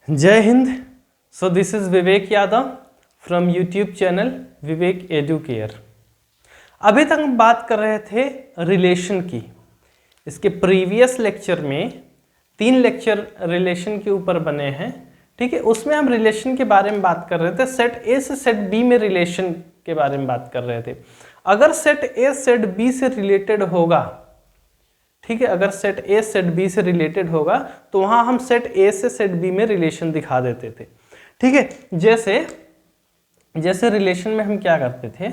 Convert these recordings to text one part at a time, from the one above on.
जय Hind. So this is Vivek Yadav from YouTube channel Vivek Educare. अभी तक हम बात कर रहे थे रिलेशन की। इसके प्रीवियस लेक्चर में 3 लेक्चर रिलेशन के ऊपर बने हैं, ठीक है। उसमें हम रिलेशन के बारे में बात कर रहे थे, सेट ए से सेट बी में रिलेशन के बारे में बात कर रहे थे। अगर सेट ए सेट बी से रिलेटेड होगा, ठीक है, अगर सेट ए सेट बी से रिलेटेड होगा तो वहां हम सेट ए से सेट बी में रिलेशन दिखा देते थे, ठीक है। जैसे रिलेशन में हम क्या करते थे,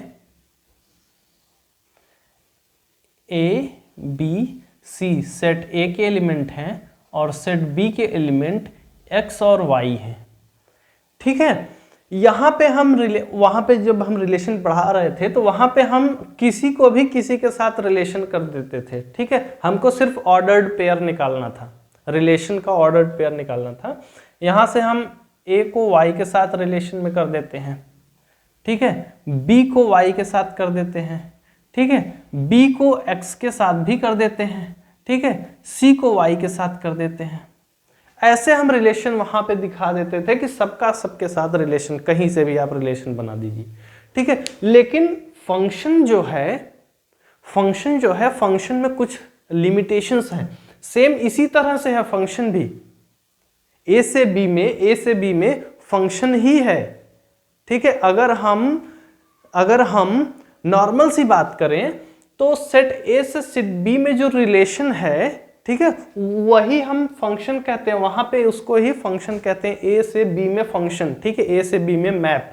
ए बी सी सेट ए के एलिमेंट हैं और सेट बी के एलिमेंट एक्स और वाई हैं, ठीक है। यहाँ पे वहाँ पे जब हम रिलेशन पढ़ा रहे थे तो वहाँ पे हम किसी को भी किसी के साथ रिलेशन कर देते थे, ठीक है। हमको सिर्फ ऑर्डर्ड पेयर निकालना था, रिलेशन का ऑर्डर्ड पेयर निकालना था। यहाँ से हम ए को वाई के साथ रिलेशन में कर देते हैं, ठीक है। बी को वाई के साथ कर देते हैं, ठीक है। बी को एक्स के साथ भी कर देते हैं, ठीक है। सी को वाई के साथ कर देते हैं। ऐसे हम रिलेशन वहां पे दिखा देते थे कि सबका सबके साथ रिलेशन, कहीं से भी आप रिलेशन बना दीजिए, ठीक है। लेकिन फंक्शन जो है फंक्शन में कुछ लिमिटेशंस हैं। सेम इसी तरह से है फंक्शन भी। ए से बी में फंक्शन ही है, ठीक है। अगर हम नॉर्मल सी बात करें तो सेट ए से सेट बी में जो रिलेशन है, ठीक है, वही हम फंक्शन कहते हैं। वहां पे उसको ही फंक्शन कहते हैं, ए से बी में फंक्शन, ठीक है, ए से बी में मैप,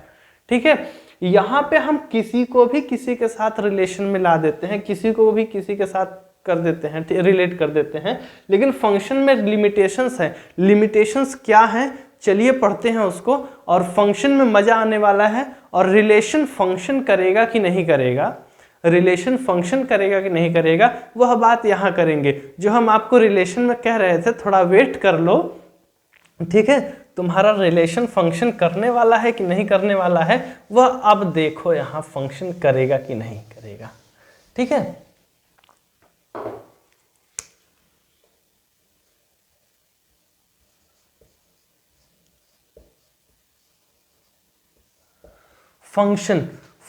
ठीक है। यहां पे हम किसी को भी किसी के साथ रिलेशन में ला देते हैं, किसी को भी किसी के साथ कर देते हैं, रिलेट कर देते हैं। लेकिन फंक्शन में लिमिटेशंस है। लिमिटेशंस क्या है, चलिए पढ़ते हैं उसको। और फंक्शन में मजा आने वाला है। और रिलेशन फंक्शन करेगा कि नहीं करेगा, रिलेशन फंक्शन करेगा कि नहीं करेगा, वह बात यहां करेंगे। जो हम आपको रिलेशन में कह रहे थे, थोड़ा वेट कर लो, ठीक है। तुम्हारा रिलेशन फंक्शन करने वाला है कि नहीं करने वाला है, वह अब देखो यहां फंक्शन करेगा कि नहीं करेगा, ठीक है।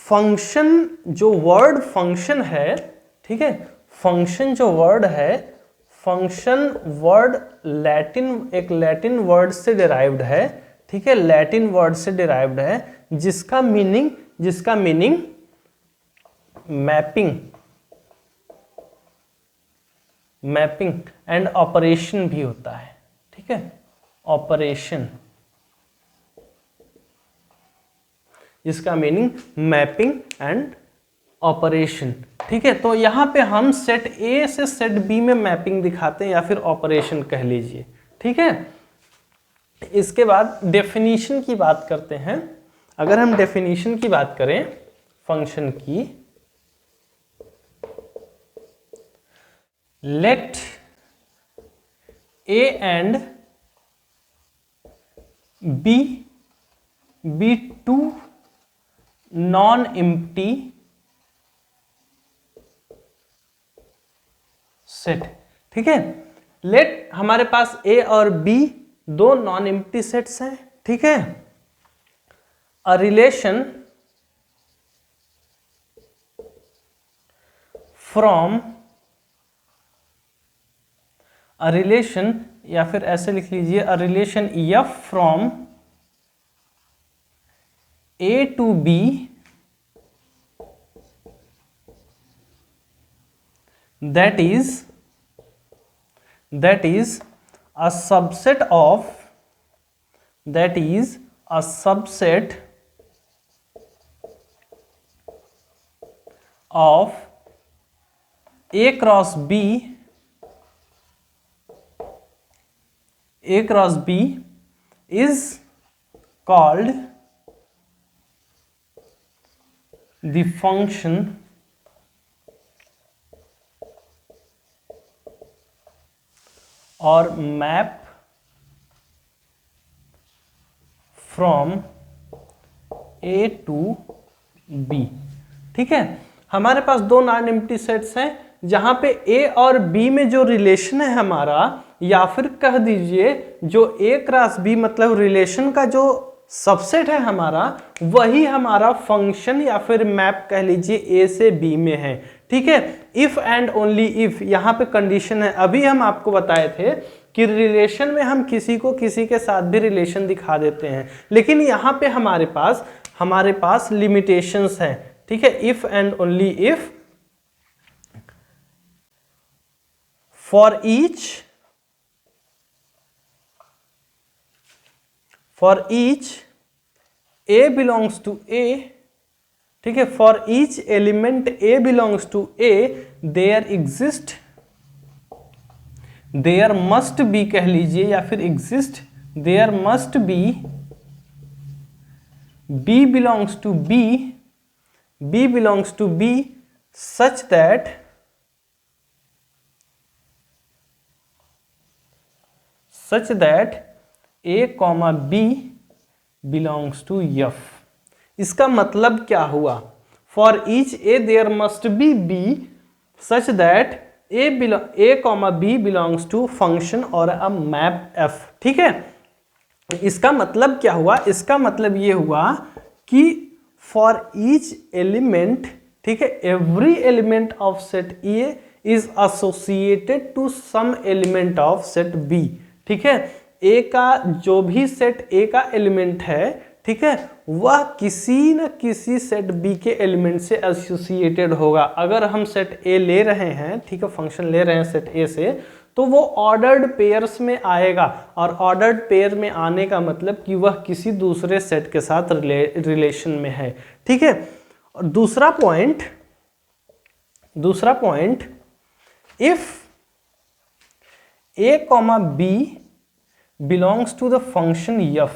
फंक्शन जो वर्ड फंक्शन है, ठीक है, फंक्शन जो वर्ड है, फंक्शन वर्ड एक लैटिन वर्ड से डिराइव्ड है, ठीक है, लैटिन वर्ड से डिराइव्ड है, जिसका मीनिंग मैपिंग एंड ऑपरेशन भी होता है, ठीक है, ऑपरेशन, जिसका मीनिंग मैपिंग एंड ऑपरेशन, ठीक है। तो यहां पे हम सेट ए से सेट बी में मैपिंग दिखाते हैं, या फिर ऑपरेशन कह लीजिए, ठीक है। इसके बाद डेफिनीशन की बात करते हैं। अगर हम डेफिनीशन की बात करें फंक्शन की, let A and B be two non empty set, ठीक है। लेट हमारे पास ए और बी 2 नॉन एम्प्टी सेट्स हैं, ठीक है। अ रिलेशन फ्रॉम या फिर ऐसे लिख लीजिए, a relation F from A to B that is a subset of A cross B is called the function or map from A to B, ठीक है। हमारे पास 2 नॉन एम्प्टी सेट्स हैं, जहां पे A और B में जो रिलेशन है हमारा, या फिर कह दीजिए जो A क्रॉस B मतलब रिलेशन का जो सबसेट है हमारा, वही हमारा फंक्शन या फिर मैप कह लीजिए A से B में है। ठीक है, इफ एंड ओनली इफ यहाँ पे कंडीशन है। अभी हम आपको बताए थे कि रिलेशन में हम किसी को किसी के साथ भी रिलेशन दिखा देते हैं, लेकिन यहाँ पे हमारे पास लिमिटेशंस हैं। ठीक है, if and only if for each A belongs to A, ठीक है, for each element A belongs to A there must be कह लीजिए या फिर exist there must be B belongs to B such that A, B belongs to F। इसका मतलब क्या हुआ? For each A there must be B such that A, B belongs to function और a map F। ठीक है, इसका मतलब क्या हुआ? इसका मतलब ये हुआ कि फॉर ईच एलिमेंट, ठीक है, every element of set A is associated to some element of set B। ठीक है, A का जो भी सेट A का एलिमेंट है, ठीक है, वह किसी न किसी सेट B के एलिमेंट से एसोसिएटेड होगा। अगर हम सेट A ले रहे हैं, ठीक है, फंक्शन ले रहे हैं सेट A से, तो वो ऑर्डर्ड पेयर्स में आएगा, और ऑर्डर्ड पेयर में आने का मतलब कि वह किसी दूसरे सेट के साथ रिलेशन में है। ठीक है, और दूसरा point if A, B belongs to the function F,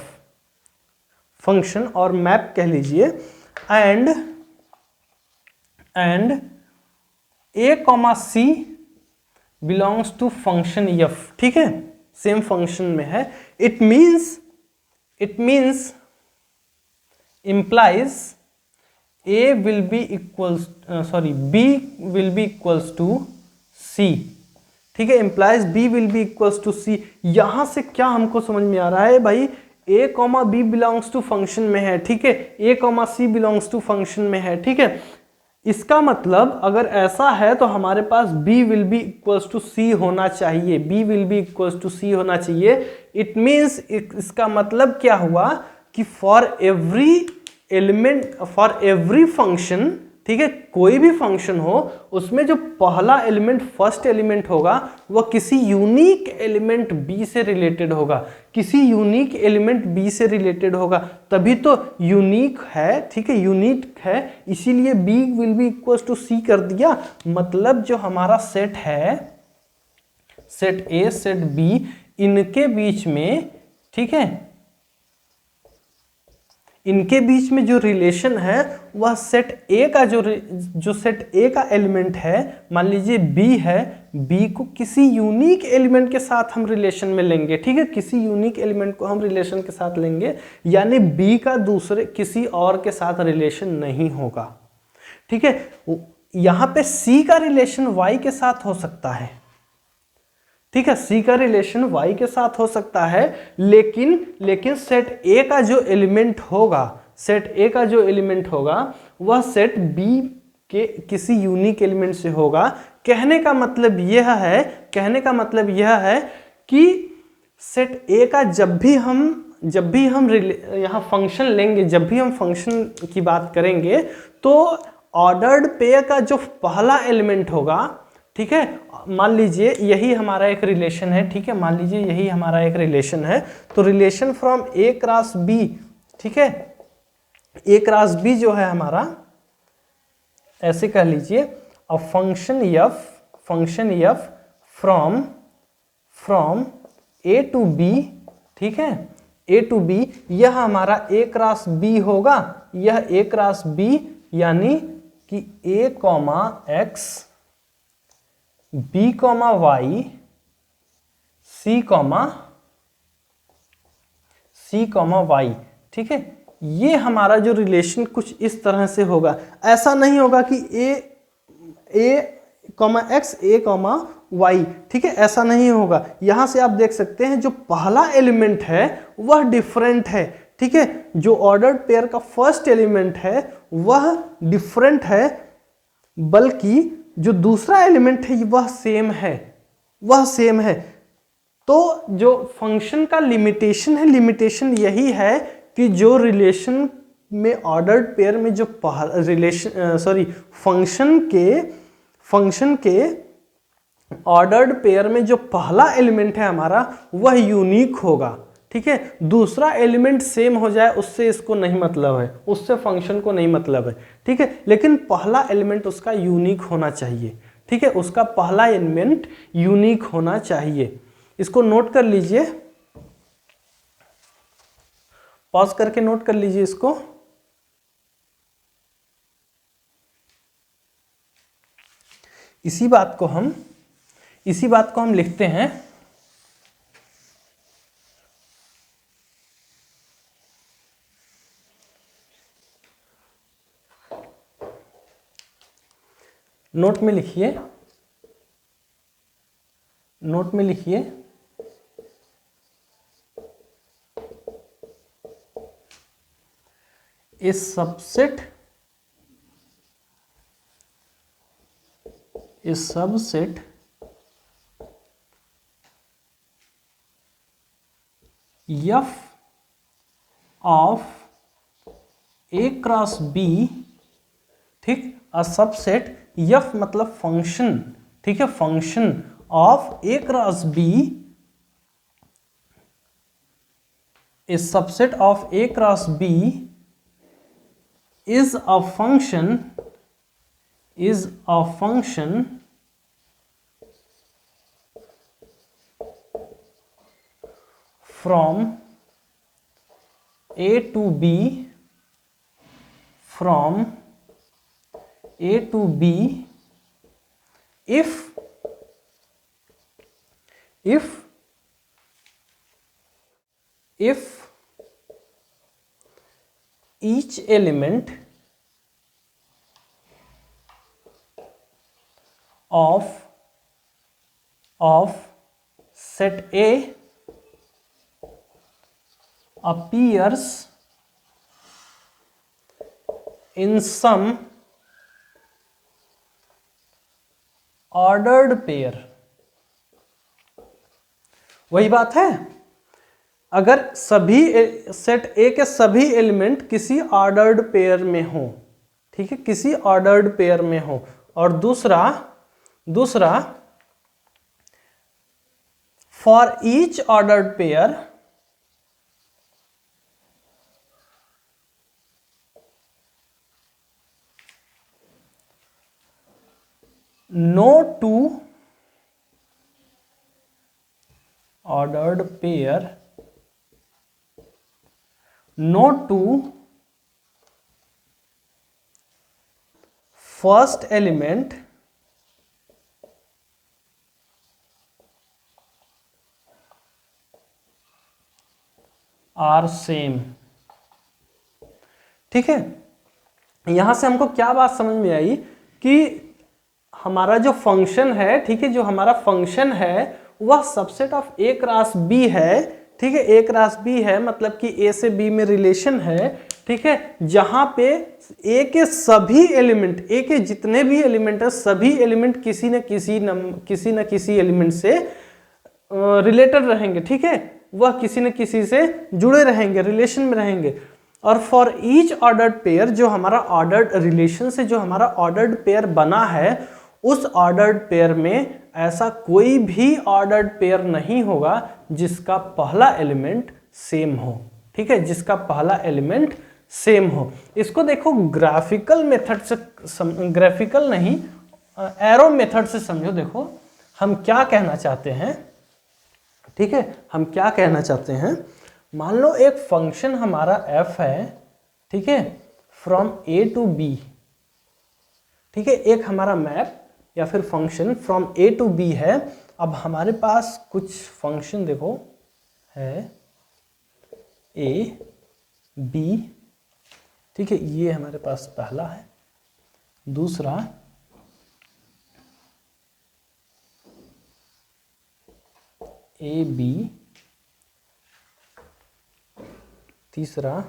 function और मैप कह लीजिए, and A, C belongs to function F। ठीक है, सेम फंक्शन में है। It means implies A will be equals B will be equals to C। ठीक है, implies B will be equals to C। यहां से क्या हमको समझ में आ रहा है भाई? A, B belongs to function में है, ठीक है, A, C belongs to function में है। ठीक है, इसका मतलब अगर ऐसा है तो हमारे पास B will be equals to C होना चाहिए, B will be equals to C होना चाहिए। इट मीन्स इसका मतलब क्या हुआ कि फॉर एवरी फंक्शन, ठीक है, कोई भी फंक्शन हो, उसमें जो पहला एलिमेंट फर्स्ट एलिमेंट होगा वह किसी यूनिक एलिमेंट B से रिलेटेड होगा, किसी यूनिक एलिमेंट B से रिलेटेड होगा, तभी तो यूनिक है। ठीक है, यूनिक है, इसीलिए B will be equals to C कर दिया। मतलब जो हमारा सेट है, सेट A, सेट B, इनके बीच में, ठीक है, इनके बीच में जो रिलेशन है वह सेट A का जो सेट A का एलिमेंट है, मान लीजिए B है, B को किसी यूनिक एलिमेंट के साथ हम रिलेशन में लेंगे। ठीक है, किसी यूनिक एलिमेंट को हम रिलेशन के साथ लेंगे, यानी B का दूसरे किसी और के साथ रिलेशन नहीं होगा। ठीक है, यहां पे C का रिलेशन Y के साथ हो सकता है। ठीक है, C का रिलेशन Y के साथ हो सकता है, लेकिन सेट A का जो एलिमेंट होगा, वह सेट B के किसी यूनिक एलिमेंट से होगा। कहने का मतलब यह है कि सेट A का जब भी हम यहाँ फंक्शन लेंगे, जब भी हम फंक्शन की बात करेंगे, तो ऑर्डर्ड पेयर का जो पहला एलिमेंट होगा, ठीक है, मान लीजिए यही हमारा एक रिलेशन है। ठीक है, मान लीजिए यही हमारा एक रिलेशन है, तो relation from A cross B, ठीक है, A क्रॉस B जो है हमारा, ऐसे कह लीजिए, अ फंक्शन F फ्रॉम A टू B, ठीक है, A टू B, यह हमारा A क्रॉस B होगा। यह A क्रॉस B यानी कि A, X, B, Y, C, Y। ठीक है, ये हमारा जो रिलेशन कुछ इस तरह से होगा। ऐसा नहीं होगा कि A, X, A, y, ठीक है, ऐसा नहीं होगा। यहां से आप देख सकते हैं जो पहला एलिमेंट है वह डिफरेंट है, ठीक है, जो ऑर्डर्ड पेयर का फर्स्ट एलिमेंट है वह डिफरेंट है, बल्कि जो दूसरा एलिमेंट है वह सेम है, वह सेम है। तो जो फंक्शन का लिमिटेशन है, लिमिटेशन यही है कि जो रिलेशन में ऑर्डर्ड पेयर में जो फंक्शन के ऑर्डर्ड पेयर में जो पहला एलिमेंट है हमारा वह यूनिक होगा, ठीक है। दूसरा एलिमेंट सेम हो जाए उससे इसको नहीं मतलब है, उससे फंक्शन को नहीं मतलब है, ठीक है, लेकिन पहला एलिमेंट उसका यूनिक होना चाहिए, ठीक है, उसका पहला एलिमेंट यूनिक होना चाहिए। इसको नोट कर लीजिए, पॉज करके नोट कर लीजिए इसको। इसी बात को हम लिखते हैं नोट में लिखिए, इस subset F of A cross B, ठीक, अ सबसेट F मतलब फंक्शन, ठीक है, function of A cross B is subset of A cross B is a function from A to B if each element of set A appears in some ordered pair। वही बात है, अगर सभी set ए के सभी element किसी ordered pair में हो, ठीक है, किसी ऑर्डर्ड पेयर में हो, और दूसरा for each ordered pair no two ordered pair, no two first element are same, ठीक है। यहां से हमको क्या बात समझ में आई कि हमारा जो फंक्शन है, ठीक है, जो हमारा फंक्शन है वह subset of A cross B है, ठीक है, ए क्रॉस बी है, मतलब कि ए से बी में रिलेशन है, ठीक है, जहां पे ए के सभी एलिमेंट, ए के जितने भी एलिमेंट है सभी एलिमेंट किसी न किसी एलिमेंट से रिलेटेड रहेंगे, ठीक है, वह किसी न किसी से जुड़े रहेंगे, रिलेशन में रहेंगे। और फॉर ईच ऑर्डर्ड पेयर, जो हमारा ऑर्डर्ड रिलेशन से जो हमारा ऑर्डर्ड पेयर बना है, उस ऑर्डर्ड पेयर में ऐसा कोई भी ऑर्डर्ड पेयर नहीं होगा जिसका पहला एलिमेंट सेम हो, ठीक है, जिसका पहला एलिमेंट सेम हो। इसको देखो ग्राफिकल मेथड से, ग्राफिकल नहीं, एरो मेथड से समझो। देखो हम क्या कहना चाहते हैं, ठीक है, हम क्या कहना चाहते हैं। मान लो एक फंक्शन हमारा f है, ठीक है, फ्रॉम a टू b, ठीक है, एक हमारा मैप या फिर function from a to b है। अब हमारे पास कुछ फंक्शन देखो है a b, ठीक है, ये हमारे पास पहला है, दूसरा ए बी, तीसरा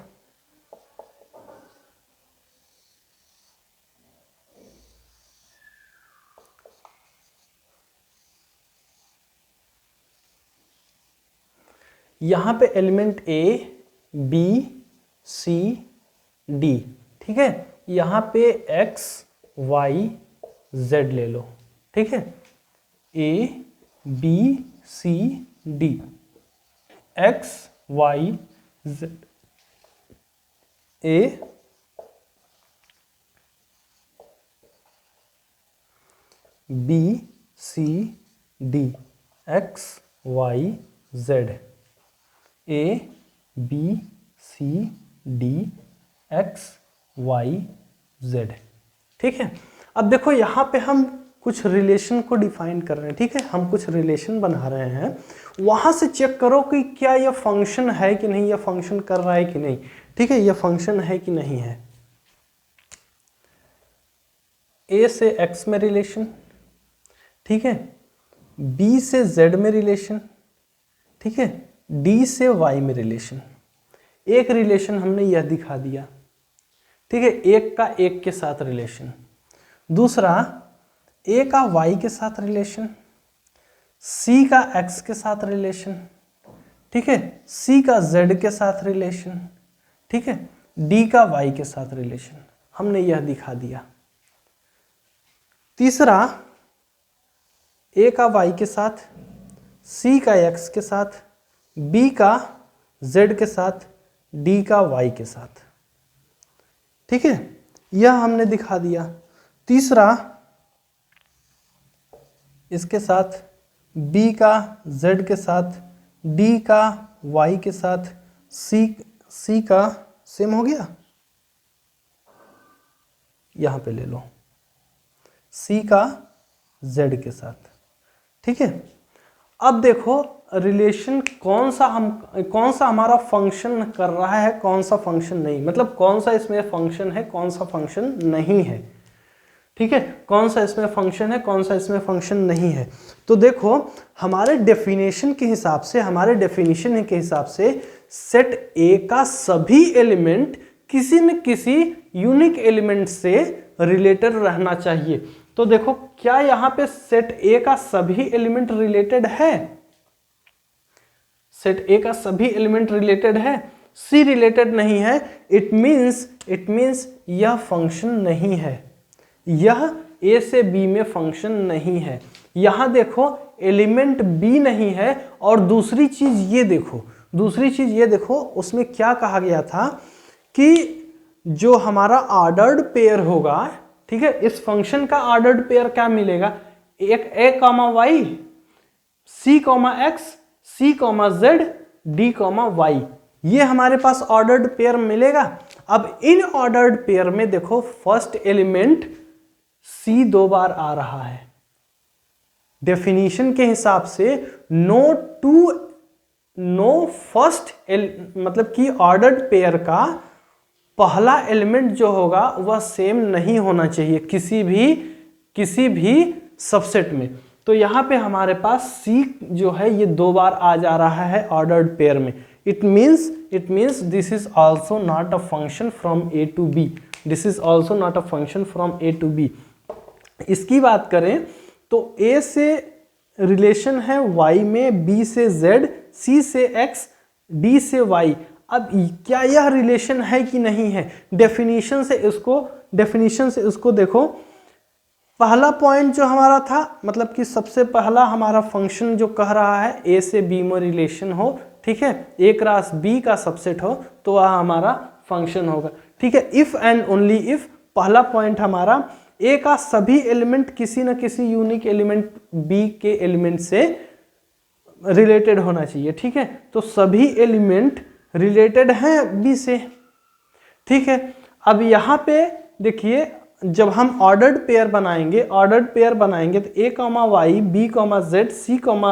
यहां पे element A B C D, ठीक है, यहां पे एक्स वाई जेड ले लो, ठीक है, A B C D, X Y Z, A B C D, X Y Z, A B C D, X Y Z, ठीक है। अब देखो यहाँ पे हम कुछ रिलेशन को डिफाइन कर रहे हैं, ठीक है, हम कुछ रिलेशन बना रहे हैं, वहां से चेक करो कि क्या यह फंक्शन है कि नहीं, यह फंक्शन कर रहा है कि नहीं, ठीक है, यह फंक्शन है कि नहीं है। ए से एक्स में रिलेशन, ठीक है, बी से जेड में रिलेशन, ठीक है, डी से वाई में रिलेशन। एक रिलेशन हमने यह दिखा दिया, ठीक है, एक का एक के साथ रिलेशन, दूसरा ए का वाई के साथ रिलेशन, सी का एक्स के साथ रिलेशन, ठीक है, सी का जेड के साथ रिलेशन, ठीक है, डी का वाई के साथ रिलेशन, हमने यह दिखा दिया। तीसरा ए का वाई के साथ, सी का एक्स के साथ, बी का जेड के साथ, डी का वाई के साथ, ठीक है, यह हमने दिखा दिया। तीसरा इसके साथ, बी का जेड के साथ, डी का वाई के साथ, सी का सेम हो गया, यहां पे ले लो, सी का जेड के साथ, ठीक है। अब देखो रिलेशन कौन सा हमारा फंक्शन कर रहा है, कौन सा फंक्शन नहीं, मतलब कौन सा इसमें फंक्शन है, कौन सा फंक्शन नहीं है, ठीक है, कौन सा इसमें फंक्शन है, कौन सा इसमें फंक्शन नहीं है। तो देखो हमारे डेफिनेशन के हिसाब से सेट ए का सभी एलिमेंट किसी न किसी यूनिक एलिमेंट से रिलेटेड रहना चाहिए। तो देखो क्या यहां पे सेट ए का सभी एलिमेंट रिलेटेड है, सेट ए का सभी एलिमेंट रिलेटेड है, सी रिलेटेड नहीं है, इट मींस यह फंक्शन नहीं है, यह ए से बी में फंक्शन नहीं है। यहां देखो एलिमेंट बी नहीं है, और दूसरी चीज ये देखो उसमें क्या कहा गया था कि जो हमारा ऑर्डर्ड पेयर होगा, ठीक है, इस फंक्शन का ऑर्डर्ड पेयर क्या मिलेगा, एक A comma Y, C comma X, C comma Z, D comma Y, ये हमारे पास ऑर्डर्ड पेयर मिलेगा। अब इन ऑर्डर्ड पेयर में देखो फर्स्ट एलिमेंट सी 2 बार आ रहा है, डेफिनेशन के हिसाब से नो फर्स्ट मतलब कि ऑर्डर्ड पेयर का पहला एलिमेंट जो होगा वह सेम नहीं होना चाहिए किसी भी सबसेट में। तो यहां पे हमारे पास सी जो है ये 2 बार आ जा रहा है ऑर्डर्ड पेयर में, it means this is also not a function from A to B, this is also not a function from A to B. इसकी बात करें तो ए से रिलेशन है y में, b से z, c से x, d से y। अब क्या यह रिलेशन है कि नहीं है, डेफिनेशन से इसको देखो। पहला पॉइंट जो हमारा था, मतलब कि सबसे पहला हमारा फंक्शन जो कह रहा है ए से बी में रिलेशन हो, ठीक है, ए क्रॉस बी का सबसेट हो, तो वह हमारा फंक्शन होगा, ठीक है। इफ एंड ओनली इफ पहला पॉइंट हमारा ए का सभी एलिमेंट किसी न किसी यूनिक एलिमेंट बी के एलिमेंट से रिलेटेड होना चाहिए, ठीक है। तो सभी एलिमेंट रिलेटेड हैं बी से, ठीक है। अब यहाँ पे देखिए जब हम ऑर्डर्ड पेयर बनाएंगे तो A comma Y, B comma Z, C comma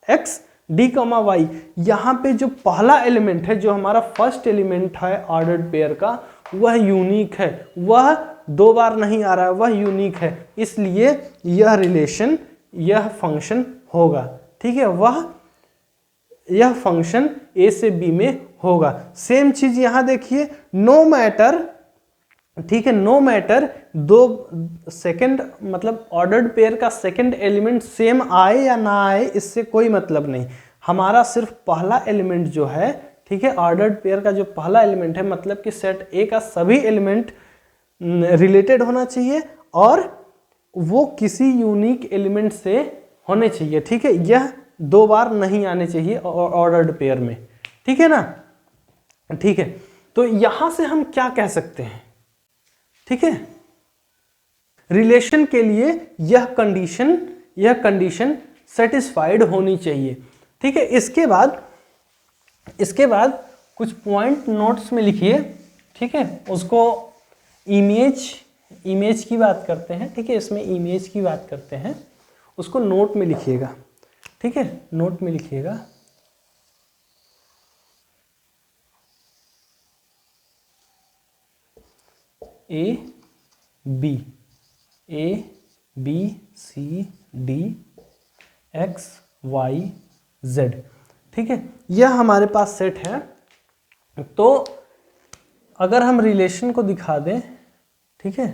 X, D comma Y, यहाँ पे जो पहला एलिमेंट है, जो हमारा फर्स्ट एलिमेंट है ऑर्डर्ड पेयर का, वह यूनिक है, वह 2 बार नहीं आ रहा है, वह यूनिक है, इसलिए यह रिलेशन, यह फंक्शन होगा, ठीक है। वह यह फंक्शन ए से बी में होगा। सेम चीज यहां देखिए, नो मैटर, ठीक है, नो मैटर दो सेकंड मतलब ऑर्डर्ड पेयर का सेकंड एलिमेंट सेम आए या ना आए, इससे कोई मतलब नहीं। हमारा सिर्फ पहला एलिमेंट जो है, ठीक है, ऑर्डर्ड पेयर का जो पहला एलिमेंट है, मतलब कि सेट ए का सभी एलिमेंट रिलेटेड होना चाहिए और वो किसी यूनिक एलिमेंट से होने चाहिए, ठीक है। यह दो बार नहीं आने चाहिए ऑर्डर्ड पेयर में, ठीक है ना, ठीक है। तो यहां से हम क्या कह सकते हैं, ठीक है, रिलेशन के लिए यह कंडीशन सेटिस्फाइड होनी चाहिए, ठीक है। इसके बाद कुछ पॉइंट नोट्स में लिखिए, ठीक है, उसको इमेज की बात करते हैं, ठीक है, इसमें इमेज की बात करते हैं, उसको नोट में लिखिएगा, ठीक है, नोट में लिखिएगा। A B C D X Y Z, ठीक है, यह हमारे पास सेट है। तो अगर हम रिलेशन को दिखा दें, ठीक है,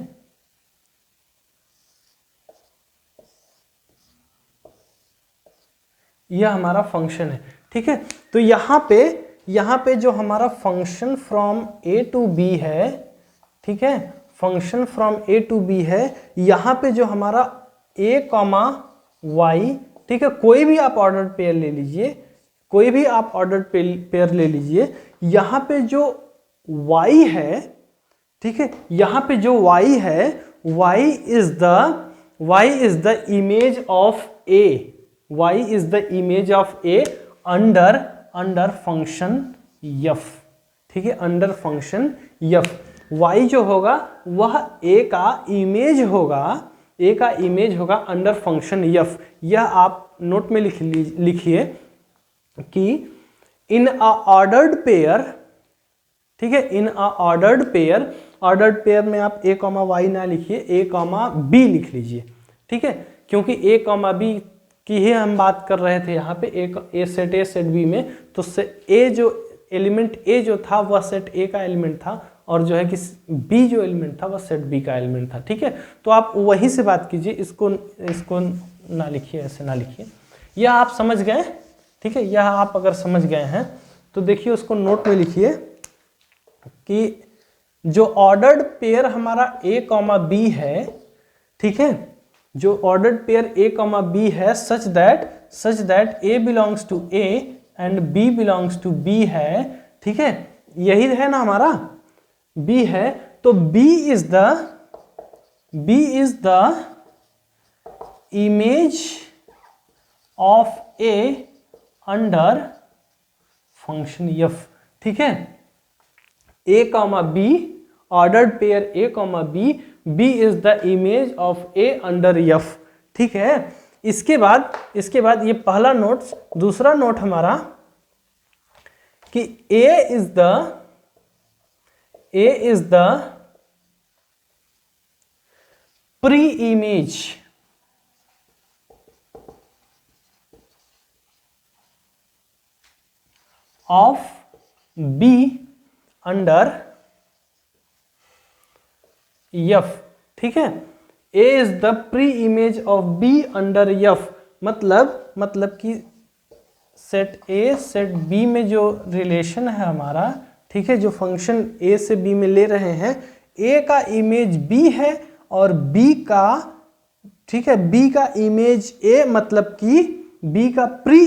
यह हमारा फंक्शन है, ठीक है। तो यहाँ पे जो हमारा function from A to B है, ठीक है, function from A to B है, यहाँ पे जो हमारा ए कॉमा वाई, ठीक है, कोई भी आप ऑर्डर पेयर ले लीजिए, कोई भी आप ऑर्डर पेयर ले लीजिए, यहाँ पे जो y है, ठीक है, यहाँ पे जो y है, y is the image of a, y is the image of a under function f, ठीक है, अंडर फंक्शन f। y जो होगा वह a का इमेज होगा अंडर फंक्शन f। यह आप नोट में लिखिए कि इन अ ऑर्डर्ड पेयर, ठीक है, इन अ ऑर्डर्ड पेयर में आप a कॉमा वाई ना लिखिए, a कॉमा बी लिख लीजिए, ठीक है, क्योंकि a कॉमा बी की ही हम बात कर रहे थे यहाँ पे, ए सेट बी में, तो ए जो एलिमेंट a जो था वह सेट a का एलिमेंट था, और जो है कि b जो एलिमेंट था वह सेट b का एलिमेंट था, ठीक है। तो आप वहीं से बात कीजिए, इसको ना लिखिए, ऐसे ना लिखिए। यह आप समझ गए, ठीक है, यह आप अगर समझ गए हैं तो देखिए उसको नोट में लिखिए कि जो ऑर्डर्ड पेयर हमारा a कॉमा बी है, ठीक है, जो ordered pair a comma B है, such that a belongs to a and b belongs to b है, ठीक है, यही है ना हमारा, b है, तो b is the image of a under function f, ठीक है, a comma B, ordered pair a comma B, b is the image of a under f, ठीक है। इसके बाद ये पहला नोट, दूसरा नोट हमारा कि a is the pre image of b under f, ठीक है, a is the pre image of b under f, मतलब कि सेट a सेट b में जो रिलेशन है हमारा, ठीक है, जो फंक्शन a से b में ले रहे हैं, a का इमेज b है और b का, ठीक है, b का इमेज a, मतलब कि b का प्री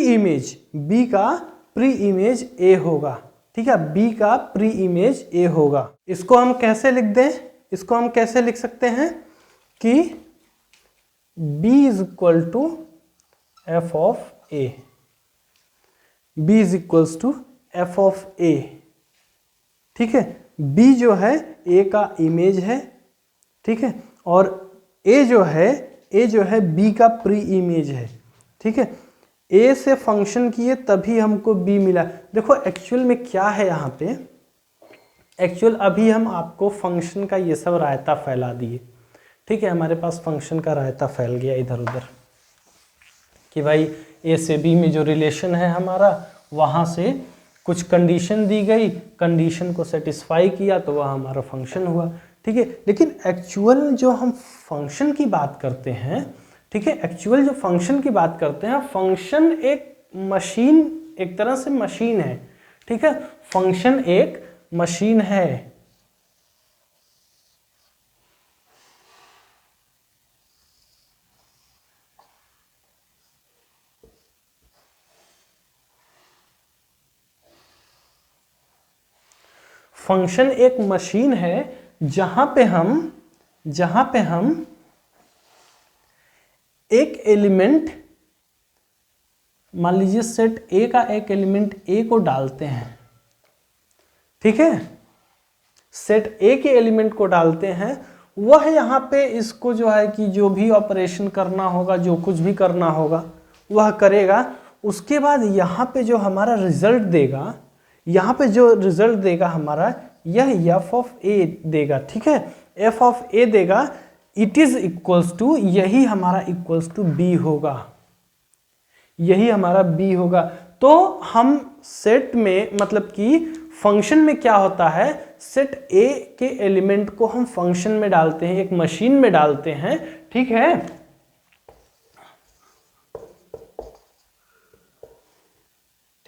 इमेज a होगा, ठीक है, b का प्री इमेज a होगा। इसको हम कैसे लिख दें, इसको हम कैसे लिख सकते हैं कि b is equal to f of a, b is equals to f of a, ठीक है, b जो है a का इमेज है, ठीक है, और a जो है b का प्री इमेज है, ठीक है। a से फंक्शन किए तभी हमको b मिला। देखो एक्चुअल में क्या है यहाँ पे, एक्चुअल अभी हम आपको फंक्शन का ये सब रायता फैला दिए, ठीक है, हमारे पास फंक्शन का रायता फैल गया इधर उधर कि भाई a से b में जो रिलेशन है हमारा वहाँ से कुछ कंडीशन दी गई, कंडीशन को सेटिस्फाई किया तो वह हमारा फंक्शन हुआ। ठीक है, लेकिन एक्चुअल जो हम फंक्शन की बात करते हैं, ठीक है, एक्चुअल जो फंक्शन की बात करते हैं, फंक्शन एक मशीन, एक तरह से मशीन है। ठीक है, फंक्शन एक मशीन है। फंक्शन एक मशीन है जहां पे हम एक एलिमेंट, मान लीजिए सेट ए का एक एलिमेंट ए को डालते हैं। ठीक है, सेट ए के एलिमेंट को डालते हैं, वह यहाँ पे इसको जो है कि जो भी ऑपरेशन करना होगा, जो कुछ भी करना होगा वह करेगा। उसके बाद यहाँ पे जो हमारा रिजल्ट देगा, यहाँ पे जो रिजल्ट देगा हमारा, यह एफ ऑफ ए देगा। ठीक है, एफ ऑफ ए देगा, इट इज इक्वल्स टू, यही हमारा इक्वल्स टू बी होगा, यही हमारा बी होगा। तो हम सेट में, मतलब कि फंक्शन में क्या होता है, सेट ए के एलिमेंट को हम फंक्शन में डालते हैं, एक मशीन में डालते हैं। ठीक है,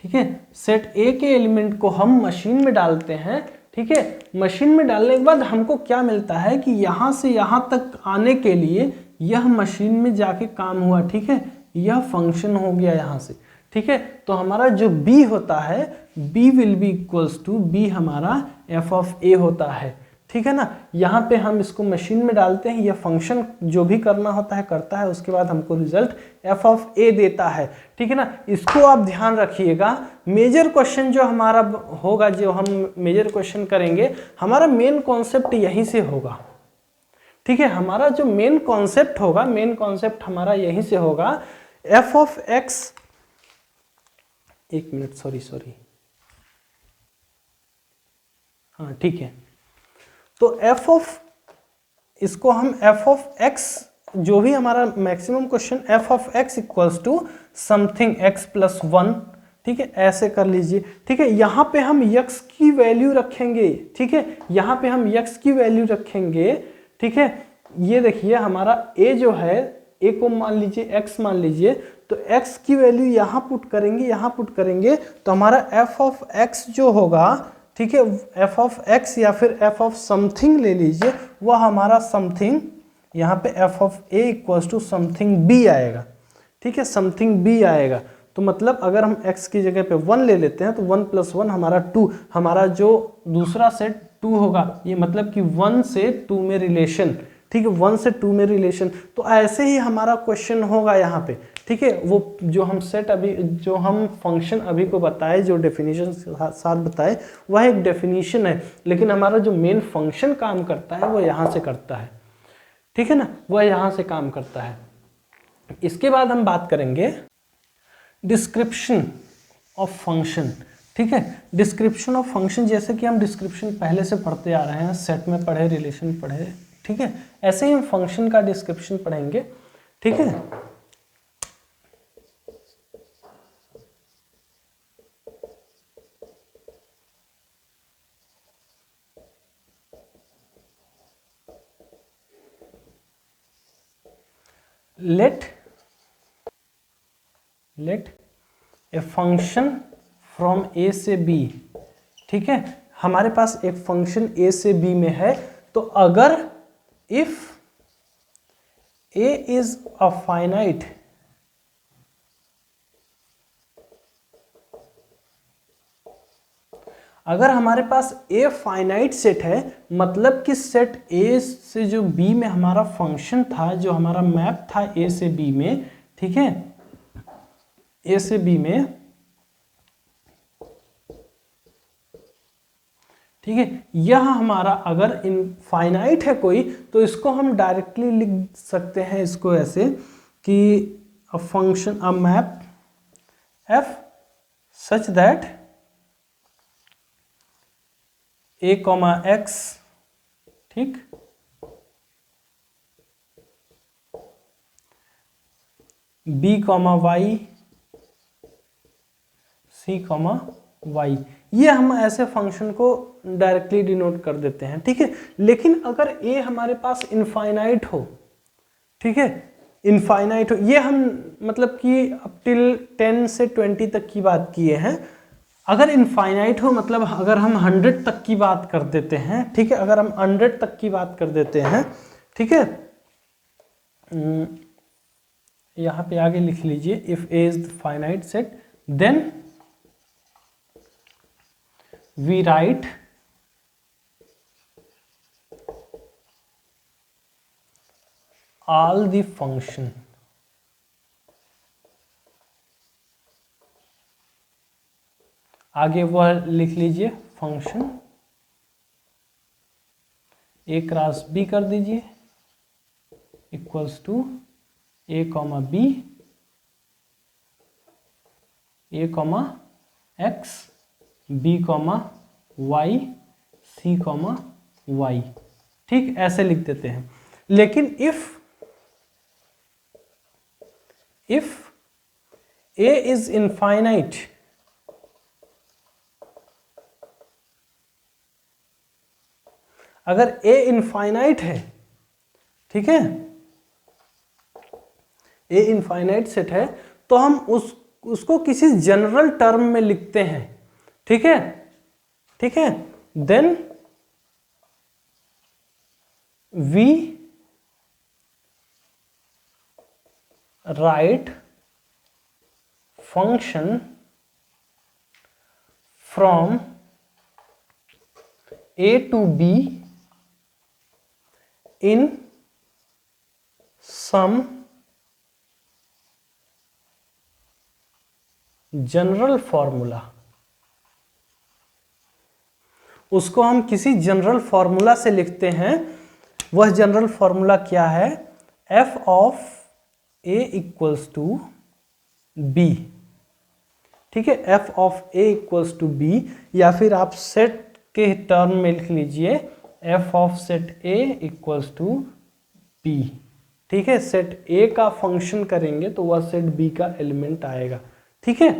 ठीक है, सेट ए के एलिमेंट को हम मशीन में डालते हैं। ठीक है, मशीन में डालने के बाद हमको क्या मिलता है कि यहां से यहां तक आने के लिए यह मशीन में जाके काम हुआ। ठीक है, यह फंक्शन हो गया यहां से। ठीक है, तो हमारा जो b होता है, b will be equals to, b हमारा f ऑफ a होता है। ठीक है ना, यहाँ पे हम इसको मशीन में डालते हैं, यह फंक्शन जो भी करना होता है करता है, उसके बाद हमको रिजल्ट f ऑफ a देता है। ठीक है ना, इसको आप ध्यान रखिएगा। मेजर क्वेश्चन जो हमारा होगा, जो हम मेजर क्वेश्चन करेंगे, हमारा मेन कॉन्सेप्ट यहीं से होगा। ठीक है, हमारा जो मेन कॉन्सेप्ट होगा, मेन कॉन्सेप्ट हमारा यहीं से होगा। f ऑफ x, एक मिनट, सॉरी, हाँ ठीक है, तो f ऑफ, इसको हम f ऑफ x, जो भी हमारा maximum question, f of x equals to something x plus 1। ठीक है, ऐसे कर लीजिए। ठीक है, यहाँ पे हम x की वैल्यू रखेंगे। ठीक है, यहाँ पे हम x की वैल्यू रखेंगे। ठीक है, ये देखिए हमारा a जो है, a को मान लीजिए x मान लीजिए, तो x की वैल्यू यहाँ पुट करेंगे, यहाँ पुट करेंगे, तो हमारा f ऑफ x जो होगा, ठीक है, f ऑफ x या फिर f ऑफ समथिंग ले लीजिए, वह हमारा समथिंग, यहाँ पे f of a equals to something b आएगा। ठीक है, समथिंग b आएगा। तो मतलब अगर हम x की जगह पे 1 ले लेते हैं, तो 1 प्लस 1 हमारा 2, हमारा जो दूसरा सेट 2 होगा, ये मतलब कि 1 से 2 में रिलेशन। ठीक है, 1 से 2 में रिलेशन। तो ऐसे ही हमारा क्वेश्चन होगा यहाँ पे। ठीक है, वो जो हम सेट अभी, जो हम फंक्शन अभी को बताए, जो डेफिनेशन साथ बताए, वह एक डेफिनेशन है, लेकिन हमारा जो मेन फंक्शन काम करता है वो यहाँ से करता है। ठीक है ना, वह यहाँ से काम करता है। इसके बाद हम बात करेंगे डिस्क्रिप्शन ऑफ फंक्शन। ठीक है, डिस्क्रिप्शन ऑफ फंक्शन, जैसे कि हम डिस्क्रिप्शन पहले से पढ़ते आ रहे हैं, सेट में पढ़े, रिलेशन पढ़े। ठीक है, ऐसे ही हम फंक्शन का डिस्क्रिप्शन पढ़ेंगे। ठीक है, लेट ए फंक्शन फ्रॉम ए से बी। ठीक है, हमारे पास एक फंक्शन ए से बी में है, तो अगर if A is a finite, अगर हमारे पास ए फाइनाइट सेट है, मतलब कि सेट ए से जो बी में हमारा फंक्शन था, जो हमारा मैप था ए से बी में, ठीक है, ए से बी में, ठीक है, यह हमारा अगर इनफाइनाइट है कोई, तो इसको हम डायरेक्टली लिख सकते हैं इसको ऐसे कि a function, a map F such that A comma x, ठीक, B comma Y, C comma Y. ये हम ऐसे फंक्शन को डायरेक्टली डिनोट कर देते हैं, ठीक है। लेकिन अगर ए हमारे पास इनफाइनाइट हो, ठीक है, इनफाइनाइट हो, ये हम मतलब कि अप टिल 10 से 20 तक की बात किए हैं। अगर इनफाइनाइट हो मतलब अगर हम 100 तक की बात कर देते हैं, ठीक है, अगर हम 100 तक की बात कर देते हैं, ठीक है, यहाँ पे आगे लिख लीजिए, if A is the finite set then we write all the function आगे वह लिख लीजिए फंक्शन ए क्रॉस बी कर दीजिए equals to A comma B, A comma X, B comma Y, C comma Y, ठीक, ऐसे लिख देते हैं। लेकिन if a is infinite, अगर a इनफाइनाइट है, ठीक है, a इनफाइनाइट सेट है, तो हम उसको किसी जनरल टर्म में लिखते हैं, ठीक है, ठीक है, then we write function from a to b in some general formula. उसको हम किसी जनरल फॉर्मूला से लिखते हैं। वह जनरल फॉर्मूला क्या है? f of a equals to b, ठीक है, f of a equals to b, या फिर आप सेट के टर्म में लिख लीजिए f of set a equals to b, ठीक है। सेट a का फंक्शन करेंगे तो वह सेट b का एलिमेंट आएगा, ठीक है।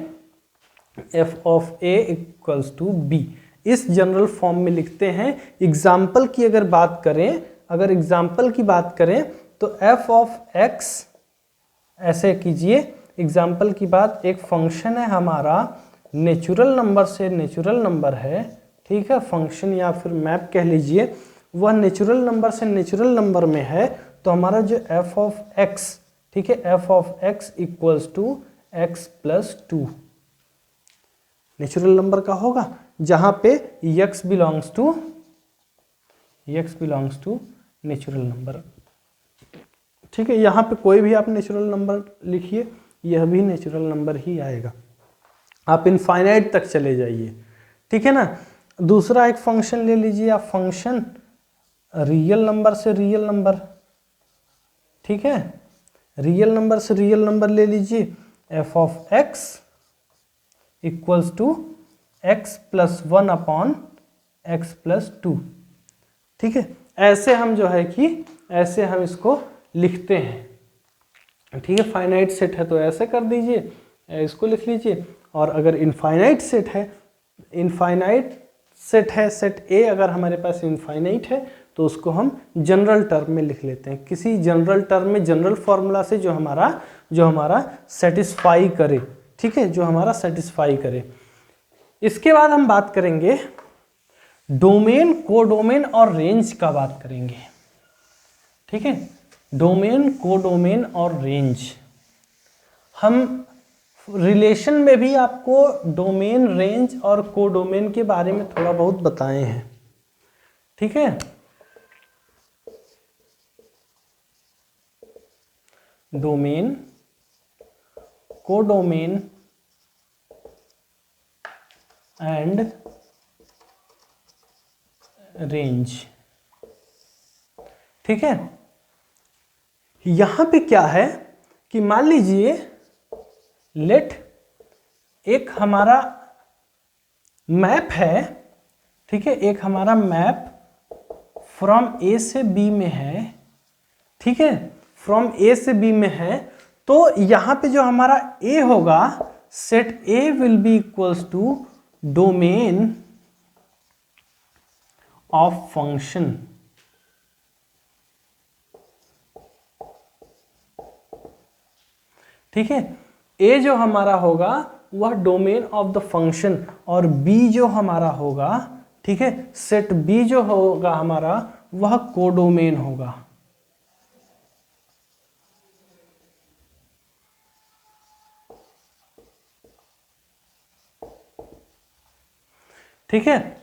f of a equals to b इस जनरल फॉर्म में लिखते हैं। एग्जाम्पल की अगर बात करें, अगर एग्जाम्पल की बात करें तो f ऑफ x ऐसे कीजिए। एग्जाम्पल की बात, एक फंक्शन है हमारा, नेचुरल नंबर से नेचुरल नंबर है, ठीक है, फंक्शन या फिर मैप कह लीजिए, वह नेचुरल नंबर से नेचुरल नंबर में है। तो हमारा जो f ऑफ x, ठीक है, f of x equals to x plus 2 natural number का होगा, जहां पे x belongs to natural number, ठीक है। यहाँ पे कोई भी आप नेचुरल नंबर लिखिए, यह भी नेचुरल नंबर ही आएगा। आप इनफाइनाइट तक चले जाइए, ठीक है ना। दूसरा एक फंक्शन ले लीजिए आप, फंक्शन रियल नंबर से रियल नंबर, ठीक है, रियल नंबर से रियल नंबर ले लीजिए। f of x equals to x plus 1 upon x plus 2, ठीक है। ऐसे हम जो है कि ऐसे हम इसको लिखते हैं, ठीक है। फाइनाइट सेट है तो ऐसे कर दीजिए, इसको लिख लीजिए। और अगर इनफाइनाइट सेट है, इनफाइनाइट सेट है, सेट A अगर हमारे पास इनफाइनाइट है तो उसको हम जनरल टर्म में लिख लेते हैं, किसी जनरल टर्म में, जनरल फॉर्मूला से जो हमारा सेटिस्फाई करे, ठीक है, जो हमारा सेटिस्फाई करे। इसके बाद हम बात करेंगे डोमेन, कोडोमेन और रेंज का बात करेंगे, ठीक है। डोमेन, कोडोमेन और रेंज, हम रिलेशन में भी आपको डोमेन, रेंज और कोडोमेन के बारे में थोड़ा बहुत बताए हैं, ठीक है। डोमेन, कोडोमेन एंड रेंज, ठीक है। यहां पे क्या है कि मान लीजिए लेट एक हमारा मैप है, ठीक है, एक हमारा मैप फ्रॉम ए से बी में है, ठीक है, फ्रॉम ए से बी में है। तो यहाँ पे जो हमारा ए होगा set A will be equals to domain of function. ठीक है, ए जो हमारा होगा वह डोमेन ऑफ द फंक्शन, और बी जो हमारा होगा, ठीक है, सेट बी जो होगा हमारा वह कोडोमेन होगा। ठीक है,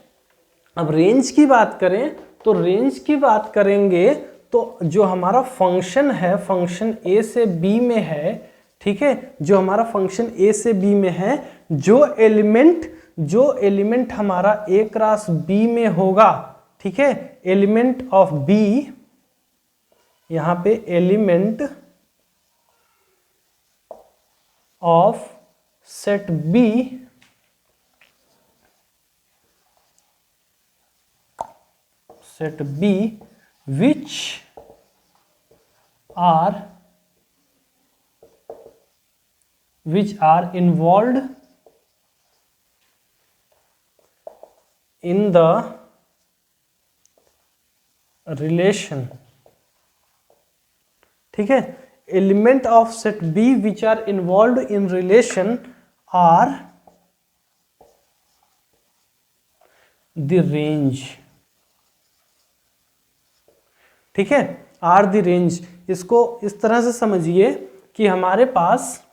अब रेंज की बात करें तो रेंज की बात करेंगे तो जो हमारा फंक्शन है, फंक्शन ए से बी में है, ठीक है, जो हमारा फंक्शन ए से बी में है, जो एलिमेंट हमारा ए क्रॉस बी में होगा, ठीक है, एलिमेंट ऑफ बी, यहां पे element of set B which are involved in the relation। ठीक है, element of set B which are involve in relation are the range. ठीक है, आर द रेंज, इसको इस तरह से समझिए कि हमारे पास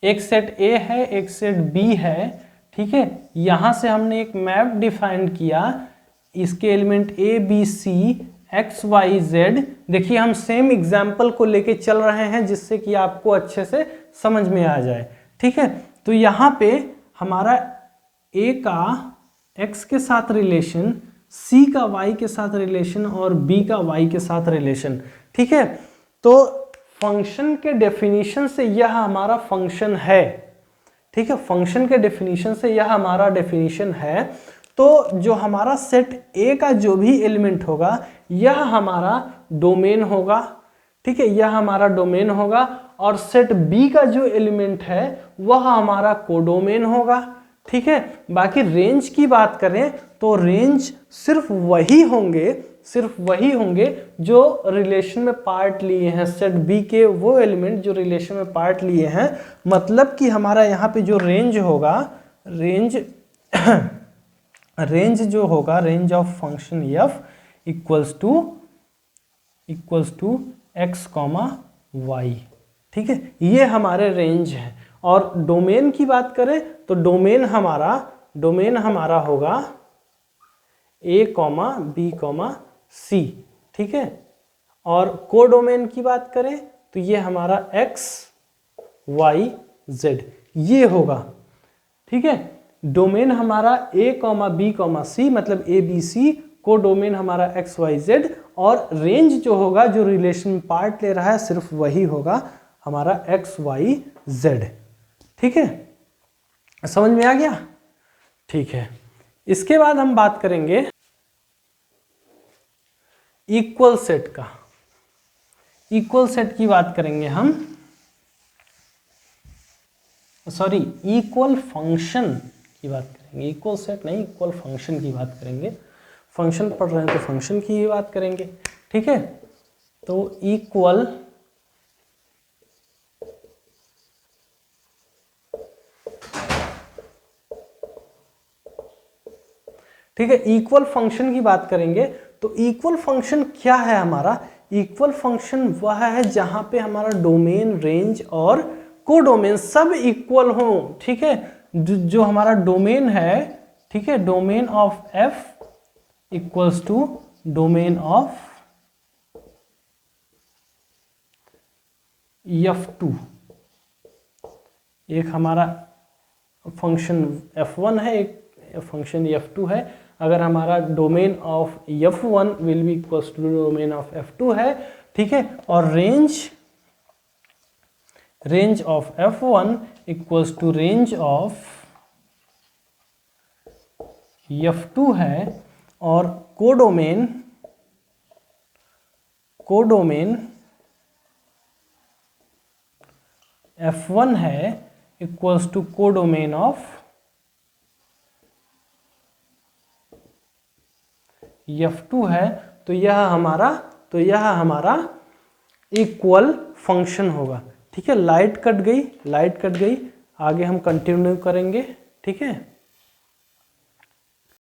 एक सेट ए है, एक सेट बी है, ठीक है, यहां से हमने एक मैप डिफाइन किया, इसके element A B C X Y Z. देखिए हम सेम एग्जाम्पल को लेके चल रहे हैं जिससे कि आपको अच्छे से समझ में आ जाए। ठीक है, तो यहां पे हमारा ए का एक्स के साथ रिलेशन, सी का वाई के साथ रिलेशन और बी का वाई के साथ रिलेशन। ठीक है, तो फंक्शन के डेफिनेशन से यह हमारा फंक्शन है। ठीक है, फंक्शन के डेफिनेशन से यह हमारा डेफिनेशन है। तो जो हमारा सेट ए का जो भी एलिमेंट होगा यह हमारा डोमेन होगा। ठीक है, यह हमारा डोमेन होगा, और सेट बी का जो एलिमेंट है वह हमारा कोडोमेन होगा। ठीक है, बाकी रेंज की बात करें तो रेंज सिर्फ वही होंगे जो रिलेशन में पार्ट लिए हैं, सेट बी के वो एलिमेंट जो रिलेशन में पार्ट लिए हैं। मतलब कि हमारा यहाँ पे जो रेंज होगा, रेंज जो होगा, range of function F equals to X comma Y. ठीक है, ये हमारे रेंज है। और डोमेन की बात करें तो डोमेन हमारा होगा ए कॉमा बी कॉमा सी। ठीक है, और कोडोमेन की बात करें तो ये हमारा एक्स वाई जेड ये होगा। ठीक है, डोमेन हमारा ए कॉमा बी कॉमा सी मतलब ए बी सी, कोडोमेन हमारा एक्स वाई जेड, और रेंज जो होगा जो रिलेशन में पार्ट ले रहा है सिर्फ वही होगा हमारा एक्स वाई जेड। ठीक है, समझ में आ गया? ठीक है, इसके बाद हम बात करेंगे इक्वल सेट का। इक्वल सेट की बात करेंगे हम, सॉरी इक्वल फंक्शन की बात करेंगे, इक्वल सेट नहीं, इक्वल फंक्शन की बात करेंगे। फंक्शन पढ़ रहे हैं तो फंक्शन की ही बात करेंगे। ठीक है, तो इक्वल ठीक है, इक्वल फंक्शन की बात करेंगे तो इक्वल फंक्शन क्या है हमारा? इक्वल फंक्शन वह है जहां पे हमारा डोमेन, रेंज और कोडोमेन सब इक्वल हो। ठीक है, जो हमारा डोमेन है, ठीक है, domain of F equals to domain of F2। एक हमारा फंक्शन F1 है, एक फंक्शन F2 है। अगर हमारा domain of F1 will be equals to domain of F2 है। ठीक है, और range of F1 equals to range of F2 है, और कोडोमेन F1 है equals to codomain of F2 है, तो यह हमारा इक्वल फंक्शन होगा। ठीक है, लाइट कट गई, आगे हम कंटिन्यू करेंगे। ठीक है।